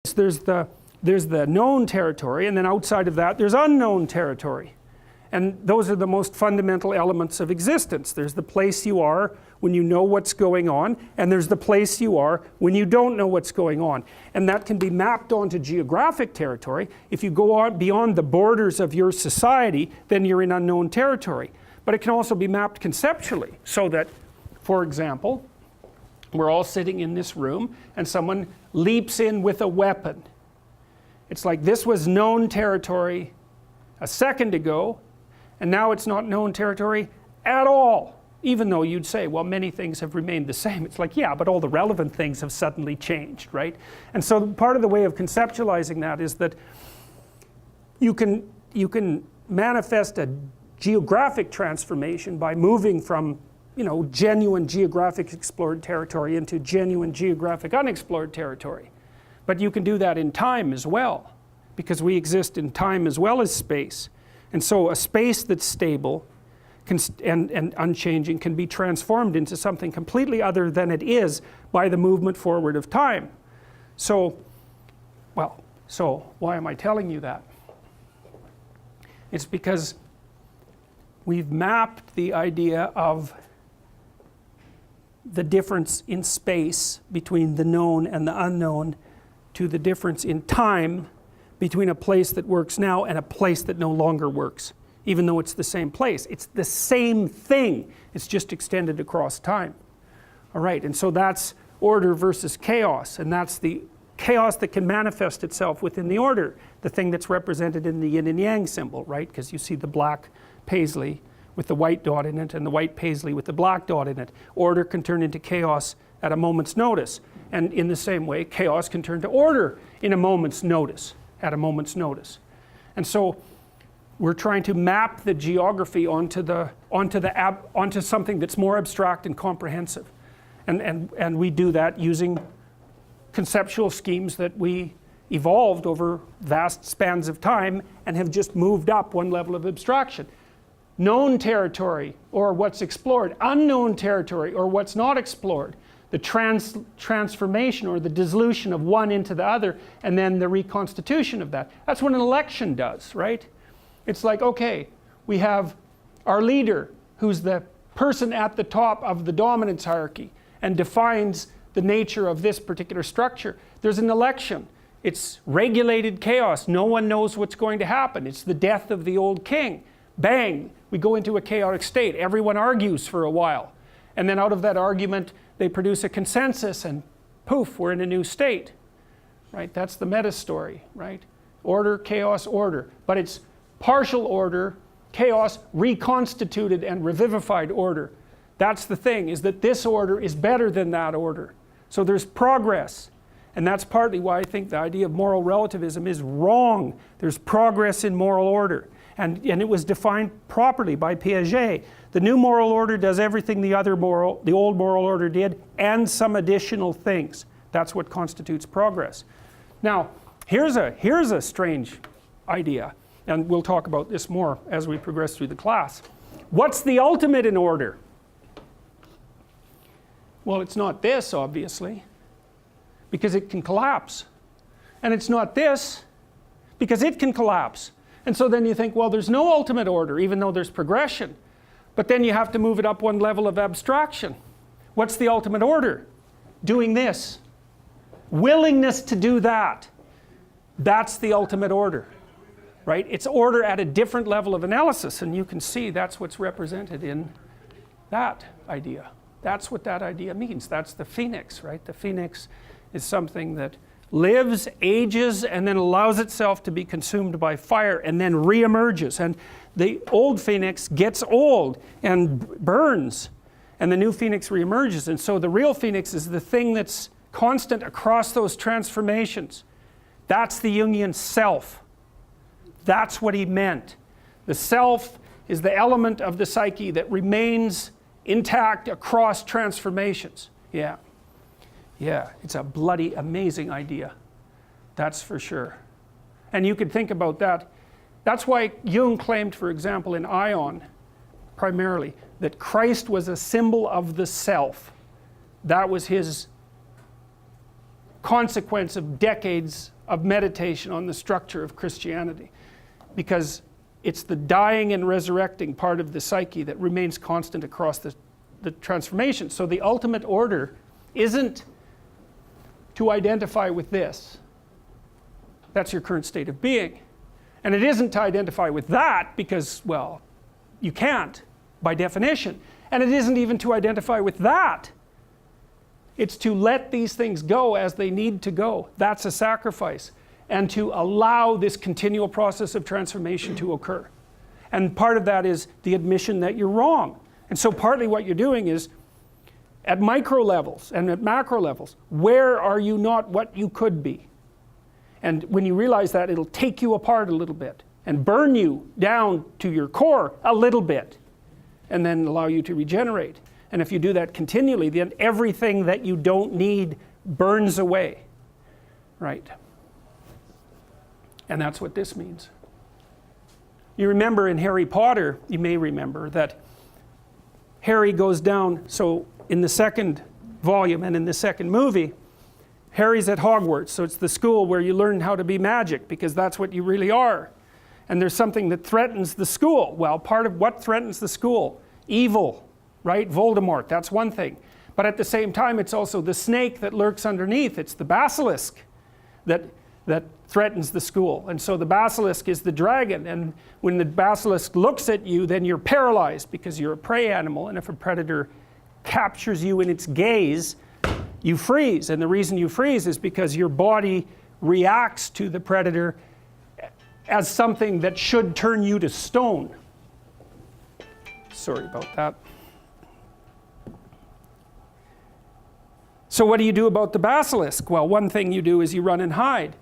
There's the known territory, and then outside of that there's unknown territory. And those are the most fundamental elements of existence. There's the place you are when you know what's going on, and there's the place you are when you don't know what's going on. And that can be mapped onto geographic territory. If you go on beyond the borders of your society, then you're in unknown territory. But it can also be mapped conceptually, so that, for example, we're all sitting in this room and someone leaps in with a weapon. It's like this was known territory a second ago, and now it's not known territory at all. Even though you'd say, well, many things have remained the same. It's like, yeah, but all the relevant things have suddenly changed, right? And so part of the way of conceptualizing that is that you can manifest a geographic transformation by moving from, you know, genuine geographic explored territory into genuine geographic unexplored territory. But you can do that in time as well, because we exist in time as well as space. And so a space that's stable and unchanging can be transformed into something completely other than it is by the movement forward of time. So why am I telling you that? It's because we've mapped the idea of the difference in space between the known and the unknown to the difference in time between a place that works now and a place that no longer works, even though it's the same place. It's the same thing, it's just extended across time. All right, and so that's order versus chaos, and that's the chaos that can manifest itself within the order, the thing that's represented in the yin and yang symbol, right? Because you see the black paisley with the white dot in it and the white paisley with the black dot in it. Order can turn into chaos at a moment's notice, and in the same way chaos can turn to order in a moment's notice, at a moment's notice. And so we're trying to map the geography onto something that's more abstract and comprehensive, and we do that using conceptual schemes that we evolved over vast spans of time and have just moved up one level of abstraction. Known territory, or what's explored. Unknown territory, or what's not explored. The transformation or the dissolution of one into the other, and then the reconstitution of that. That's what an election does, right? It's like, okay, we have our leader, who's the person at the top of the dominance hierarchy and defines the nature of this particular structure. There's an election. It's regulated chaos. No one knows what's going to happen. It's the death of the old king. Bang, we go into a chaotic state. Everyone argues for a while. And then out of that argument, they produce a consensus, and poof, we're in a new state, right? That's the meta story, right? Order, chaos, order. But it's partial order, chaos, reconstituted and revivified order. That's the thing, is that this order is better than that order. So there's progress. And that's partly why I think the idea of moral relativism is wrong. There's progress in moral order. And it was defined properly by Piaget. The new moral order does everything the old moral order did, and some additional things. That's what constitutes progress. Now, here's a strange idea, and we'll talk about this more as we progress through the class. What's the ultimate in order? Well, it's not this, obviously, because it can collapse. And it's not this, because it can collapse. And so then you think, well, there's no ultimate order, even though there's progression. But then you have to move it up one level of abstraction. What's the ultimate order? Doing this. Willingness to do that. That's the ultimate order, right? It's order at a different level of analysis, and you can see that's what's represented in that idea. That's what that idea means. That's the phoenix, right? The phoenix is something that lives, ages, and then allows itself to be consumed by fire and then reemerges. And the old phoenix gets old and burns, and the new phoenix reemerges. And so the real phoenix is the thing that's constant across those transformations. That's the Jungian self. That's what he meant. The self is the element of the psyche that remains intact across transformations. Yeah, it's a bloody amazing idea. That's for sure. And you could think about that. That's why Jung claimed, for example, in Ion, primarily, that Christ was a symbol of the self. That was his consequence of decades of meditation on the structure of Christianity, because it's the dying and resurrecting part of the psyche that remains constant across the transformation. So the ultimate order isn't to identify with this. That's your current state of being. And it isn't to identify with that because, well, you can't by definition. And it isn't even to identify with that. It's to let these things go as they need to go. That's a sacrifice. And to allow this continual process of transformation to occur. And part of that is the admission that you're wrong. And so partly what you're doing is, at micro levels and at macro levels, where are you not what you could be? And when you realize that, it'll take you apart a little bit and burn you down to your core a little bit, and then allow you to regenerate. And if you do that continually, then everything that you don't need burns away, right? And that's what this means. You remember in Harry Potter, you may remember that Harry goes down, so in the second volume and in the second movie, Harry's at Hogwarts, so it's the school where you learn how to be magic, because that's what you really are. And there's something that threatens the school. Well, part of what threatens the school? Evil, right? Voldemort, that's one thing. But at the same time, it's also the snake that lurks underneath. It's the basilisk that threatens the school. And so the basilisk is the dragon. And when the basilisk looks at you, then you're paralyzed because you're a prey animal. And if a predator captures you in its gaze, you freeze. And the reason you freeze is because your body reacts to the predator as something that should turn you to stone. Sorry about that. So what do you do about the basilisk? Well, one thing you do is you run and hide.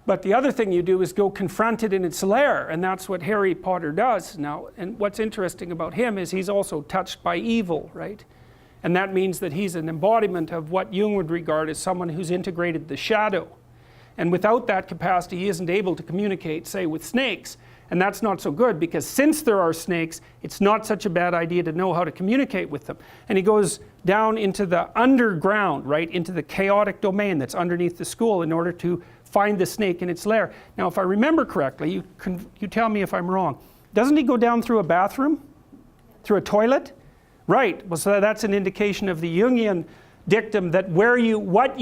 But the other thing you do is go confront it in its lair, and that's what Harry Potter does now. And what's interesting about him is he's also touched by evil, right? And that means that he's an embodiment of what Jung would regard as someone who's integrated the shadow. And without that capacity, he isn't able to communicate, say, with snakes. And that's not so good, because since there are snakes, it's not such a bad idea to know how to communicate with them. And he goes down into the underground, right, into the chaotic domain that's underneath the school in order to find the snake in its lair. Now, if I remember correctly, you tell me if I'm wrong. Doesn't he go down through a bathroom? Through a toilet? Right. Well, so that's an indication of the Jungian dictum that what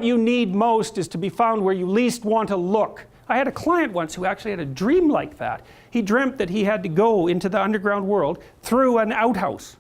you need most is to be found where you least want to look. I had a client once who actually had a dream like that. He dreamt that he had to go into the underground world through an outhouse.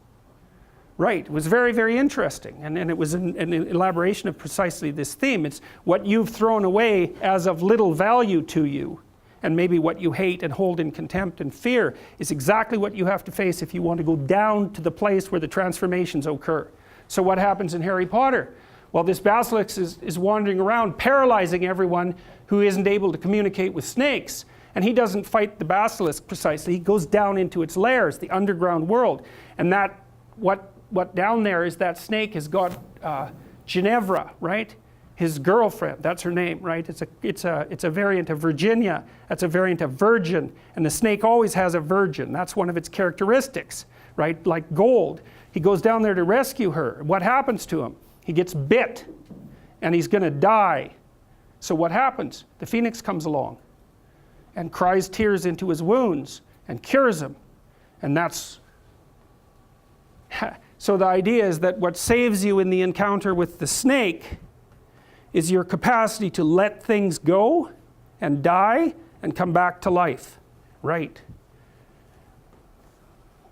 Right, it was very, very interesting. And it was an elaboration of precisely this theme. It's what you've thrown away as of little value to you, and maybe what you hate and hold in contempt and fear is exactly what you have to face if you want to go down to the place where the transformations occur. So what happens in Harry Potter? Well, this basilisk is wandering around, paralyzing everyone who isn't able to communicate with snakes. And he doesn't fight the basilisk precisely. He goes down into its lairs, the underground world. And what down there is that snake has got Ginevra, right? His girlfriend, that's her name, right? It's a variant of Virginia. That's a variant of virgin. And the snake always has a virgin. That's one of its characteristics, right? Like gold. He goes down there to rescue her. What happens to him? He gets bit, and he's going to die. So what happens? The phoenix comes along and cries tears into his wounds and cures him. And that's... So the idea is that what saves you in the encounter with the snake is your capacity to let things go and die and come back to life. Right.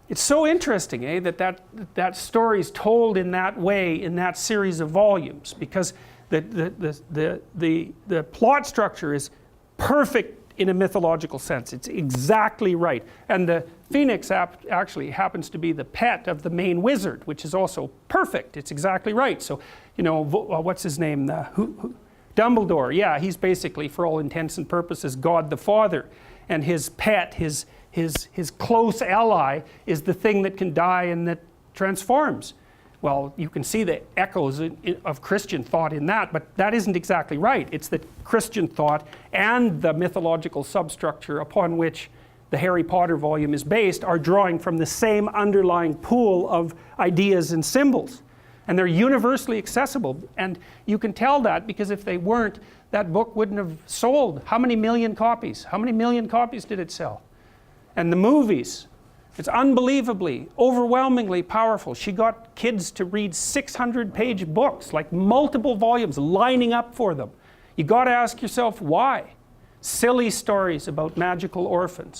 It's so interesting, that story's told in that way in that series of volumes, because the plot structure is perfect in a mythological sense. It's exactly right. And the phoenix actually happens to be the pet of the main wizard, which is also perfect. It's exactly right. So, what's his name? Dumbledore. Yeah, he's basically, for all intents and purposes, God the Father. And his pet, his close ally, is the thing that can die and that transforms. Well, you can see the echoes of Christian thought in that, but that isn't exactly right. It's that Christian thought and the mythological substructure upon which the Harry Potter volume is based are drawing from the same underlying pool of ideas and symbols. And they're universally accessible, and you can tell that because if they weren't, that book wouldn't have sold. How many million copies? How many million copies did it sell? And the movies, it's unbelievably, overwhelmingly powerful. She got kids to read 600-page books, like multiple volumes lining up for them. You got to ask yourself why. Silly stories about magical orphans.